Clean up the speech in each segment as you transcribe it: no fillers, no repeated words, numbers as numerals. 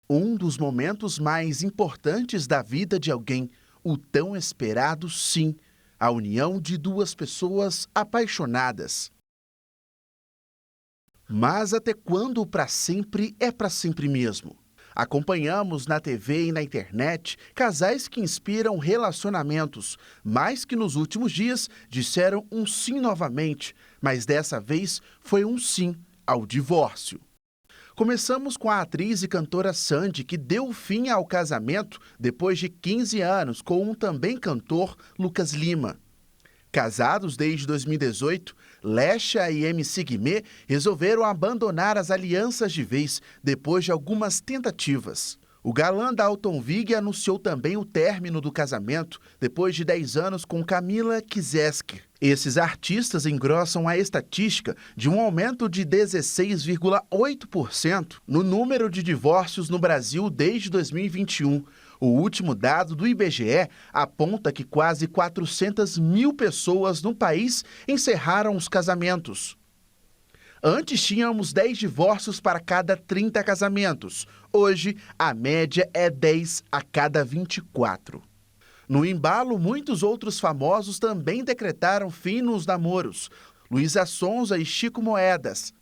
Um dos momentos mais importantes da vida de alguém, o tão esperado sim, a união de duas pessoas apaixonadas. Mas até quando o para sempre é para sempre mesmo? Acompanhamos na TV e na internet casais que inspiram relacionamentos, mas que nos últimos dias disseram um sim novamente, mas dessa vez foi um sim ao divórcio. Começamos com a atriz e cantora Sandy, que deu fim ao casamento depois de 15 anos com um também cantor, Lucas Lima. Casados desde 2018, Lecha e MC Guimê resolveram abandonar as alianças de vez depois de algumas tentativas. O galã Dalton Vig anunciou também o término do casamento depois de 10 anos com Camila Kizeski. Esses artistas engrossam a estatística de um aumento de 16,8% no número de divórcios no Brasil desde 2021. O último dado do IBGE aponta que quase 400 mil pessoas no país encerraram os casamentos. Antes tínhamos 10 divórcios para cada 30 casamentos. Hoje, a média é 10 a cada 24. No embalo, muitos outros famosos também decretaram fim nos namoros. Luísa Sonza e Chico Moedas,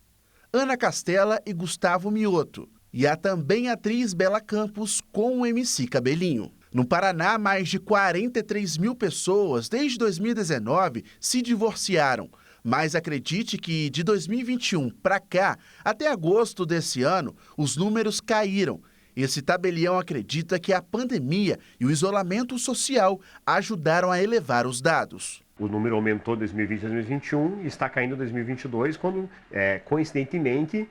Ana Castela e Gustavo Mioto. E há também a atriz Bela Campos com o MC Cabelinho. No Paraná, mais de 43 mil pessoas desde 2019 se divorciaram. Mas acredite que de 2021 para cá, até agosto desse ano, os números caíram. Esse tabelião acredita que a pandemia e o isolamento social ajudaram a elevar os dados. O número aumentou em 2020 e 2021 e está caindo em 2022, quando, coincidentemente,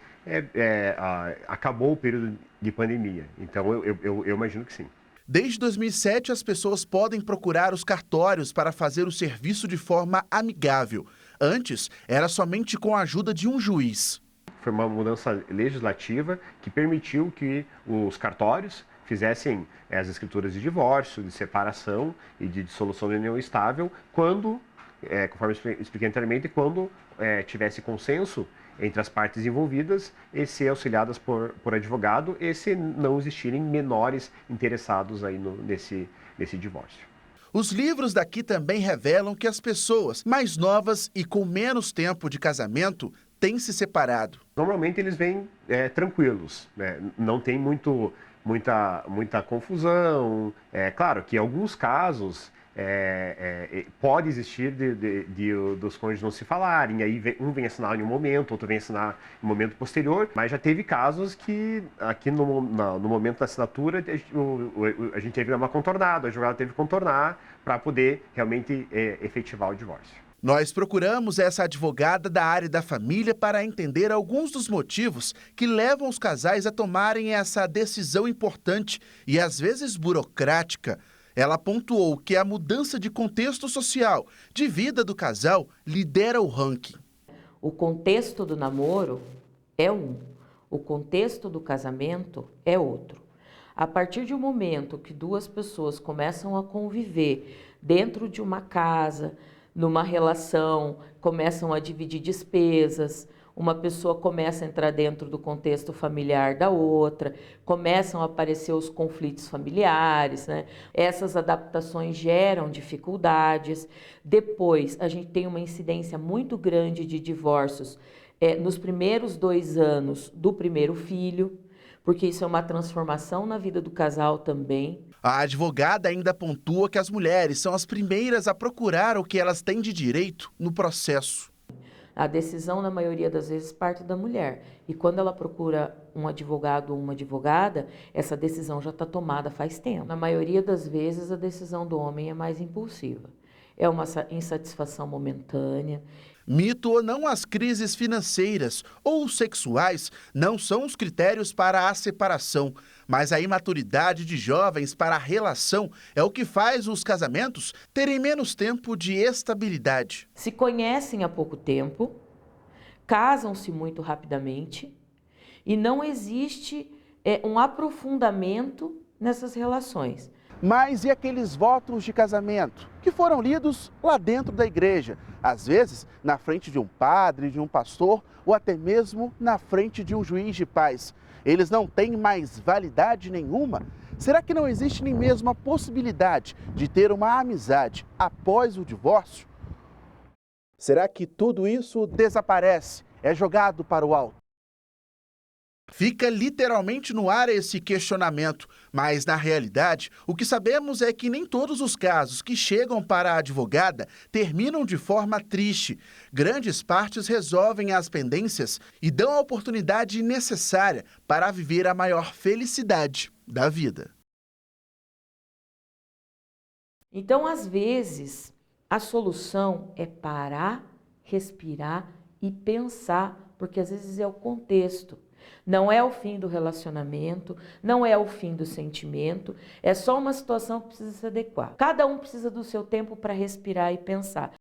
acabou o período de pandemia. Então, eu imagino que sim. Desde 2007, as pessoas podem procurar os cartórios para fazer o serviço de forma amigável. Antes, era somente com a ajuda de um juiz. Foi uma mudança legislativa que permitiu que os cartórios fizessem as escrituras de divórcio, de separação e de dissolução de união estável, quando, conforme eu expliquei anteriormente, quando tivesse consenso entre as partes envolvidas e ser auxiliadas por advogado e se não existirem menores interessados aí nesse divórcio. Os livros daqui também revelam que as pessoas mais novas e com menos tempo de casamento têm se separado. Normalmente eles vêm tranquilos, né? Não tem muita confusão. É claro que em alguns casos pode existir dos cônjuges não se falarem, aí um vem assinar em um momento, outro vem assinar em um momento posterior, mas já teve casos que aqui no momento da assinatura a gente teve uma contornada, o advogado teve que contornar para poder realmente efetivar o divórcio. Nós procuramos essa advogada da área da família para entender alguns dos motivos que levam os casais a tomarem essa decisão importante e às vezes burocrática. Ela pontuou que a mudança de contexto social, de vida do casal, lidera o ranking. O contexto do namoro é um, o contexto do casamento é outro. A partir de um momento que duas pessoas começam a conviver dentro de uma casa, numa relação, começam a dividir despesas, uma pessoa começa a entrar dentro do contexto familiar da outra, começam a aparecer os conflitos familiares, né? Essas adaptações geram dificuldades. Depois, a gente tem uma incidência muito grande de divórcios nos primeiros 2 anos do primeiro filho, porque isso é uma transformação na vida do casal também. A advogada ainda pontua que as mulheres são as primeiras a procurar o que elas têm de direito no processo. A decisão, na maioria das vezes, parte da mulher. E quando ela procura um advogado ou uma advogada, essa decisão já está tomada faz tempo. Na maioria das vezes, a decisão do homem é mais impulsiva. É uma insatisfação momentânea. Mito ou não, as crises financeiras ou sexuais não são os critérios para a separação, mas a imaturidade de jovens para a relação é o que faz os casamentos terem menos tempo de estabilidade. Se conhecem há pouco tempo, casam-se muito rapidamente e não existe um aprofundamento nessas relações. Mas e aqueles votos de casamento que foram lidos lá dentro da igreja? Às vezes, na frente de um padre, de um pastor ou até mesmo na frente de um juiz de paz. Eles não têm mais validade nenhuma? Será que não existe nem mesmo a possibilidade de ter uma amizade após o divórcio? Será que tudo isso desaparece, é jogado para o alto? Fica literalmente no ar esse questionamento, mas na realidade, o que sabemos é que nem todos os casos que chegam para a advogada terminam de forma triste. Grandes partes resolvem as pendências e dão a oportunidade necessária para viver a maior felicidade da vida. Então, às vezes, a solução é parar, respirar e pensar, porque às vezes é o contexto. Não é o fim do relacionamento, não é o fim do sentimento, é só uma situação que precisa se adequar. Cada um precisa do seu tempo para respirar e pensar.